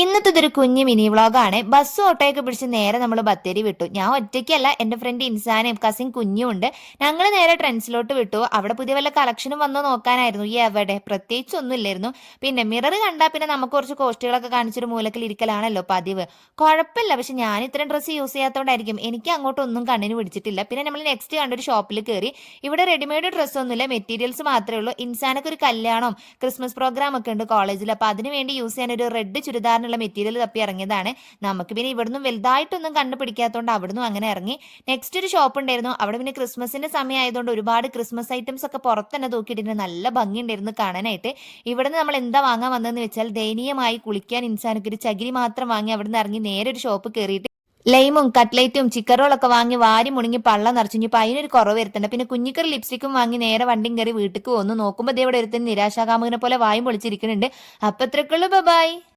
ഇന്നത്തെ ഇതൊരു കുഞ്ഞു മിനി വ്ളോഗാണ്. ബസ് ഓട്ടോയൊക്കെ പിടിച്ച് നേരെ നമ്മൾ ബത്തേരി വിട്ടു. ഞാൻ ഒറ്റയ്ക്കല്ല, എന്റെ ഫ്രണ്ട് ഇൻസാനും കസിൻ കുഞ്ഞും ഉണ്ട്. ഞങ്ങൾ നേരെ ട്രെൻഡ്സിലോട്ട് വിട്ടു. അവിടെ പുതിയ വല്ല കളക്ഷനും വന്നോ നോക്കാനായിരുന്നു. ഈ എവിടെ പ്രത്യേകിച്ച് ഒന്നും ഇല്ലായിരുന്നു. പിന്നെ മിറർ കണ്ടാൽ പിന്നെ നമുക്ക് കുറച്ച് കോസ്റ്റുകളൊക്കെ കാണിച്ചൊരു മൂലക്കിൽ ഇരിക്കലാണല്ലോ പതിവ്. കുഴപ്പമില്ല, പക്ഷെ ഞാൻ ഇത്രയും ഡ്രസ്സ് യൂസ് ചെയ്യാത്തതുകൊണ്ടായിരിക്കും എനിക്ക് അങ്ങോട്ടൊന്നും കണ്ണിന് പിടിച്ചിട്ടില്ല. പിന്നെ നമ്മൾ നെക്സ്റ്റ് കണ്ടൊരു ഷോപ്പിൽ കയറി. ഇവിടെ റെഡിമെയ്ഡ് ഡ്രസ്സ് ഒന്നുമില്ല, മെറ്റീരിയൽസ് മാത്രമേ ഉള്ളൂ. ഇൻസാനൊക്കെ ഒരു കല്യാണം ക്രിസ്മസ് പ്രോഗ്രാം ഒക്കെ ഉണ്ട് കോളേജിൽ. അപ്പൊ അതിന് വേണ്ടി യൂസ് ചെയ്യാൻ ഒരു റെഡ് ചുരിദാർ മെറ്റീരിയൽ തപ്പി ഇറങ്ങിയതാണ്. നമുക്ക് പിന്നെ ഇവിടുന്ന് വലുതായിട്ടൊന്നും കണ്ടുപിടിക്കാത്തതുകൊണ്ട് അവിടുന്ന് അങ്ങനെ ഇറങ്ങി. നെക്സ്റ്റ് ഒരു ഷോപ്പ് ഉണ്ടായിരുന്നു. അവിടെ പിന്നെ ക്രിസ്മസിന്റെ സമയം ആയതുകൊണ്ട് ഒരുപാട് ക്രിസ്മസ് ഐറ്റംസ് ഒക്കെ പുറത്ത് തന്നെ തൂക്കിയിട്ടുണ്ട്. നല്ല ഭംഗിയുണ്ടായിരുന്നു കാണാനായിട്ട്. ഇവിടുന്ന് നമ്മൾ എന്താ വാങ്ങാൻ വന്നതെന്ന് വെച്ചാൽ ദയനീയമായി കുളിക്കാൻ ഇൻസാനൊക്കെ ഒരു ചകിരി മാത്രം വാങ്ങി അവിടുന്ന് ഇറങ്ങി നേരെ ഒരു ഷോപ്പ് കയറിയിട്ട് ലൈമും കട്ട്ലേറ്റും ചിക്കൻ റോളൊക്കെ വാങ്ങി വാരി മുണുങ്ങി പള്ള നിറച്ചു. ഇനിയിപ്പോൾ അതിനൊരു കുറവ് വരുത്തണ്ട. പിന്നെ കുഞ്ഞിക്കറി ലിപ്സ്റ്റിക്കും വാങ്ങി നേരെ വണ്ടിയും കയറി വീട്ടിലേക്ക് വന്നു. നോക്കുമ്പോൾ ഇവിടെ ഒരുത്തൻ നിരാശാകാമുകനെ പോലെ വായും പൊളിച്ചിരിക്കുന്നുണ്ട്. അപ്പൊ അത്രക്കുള്ളൂ. ബൈ.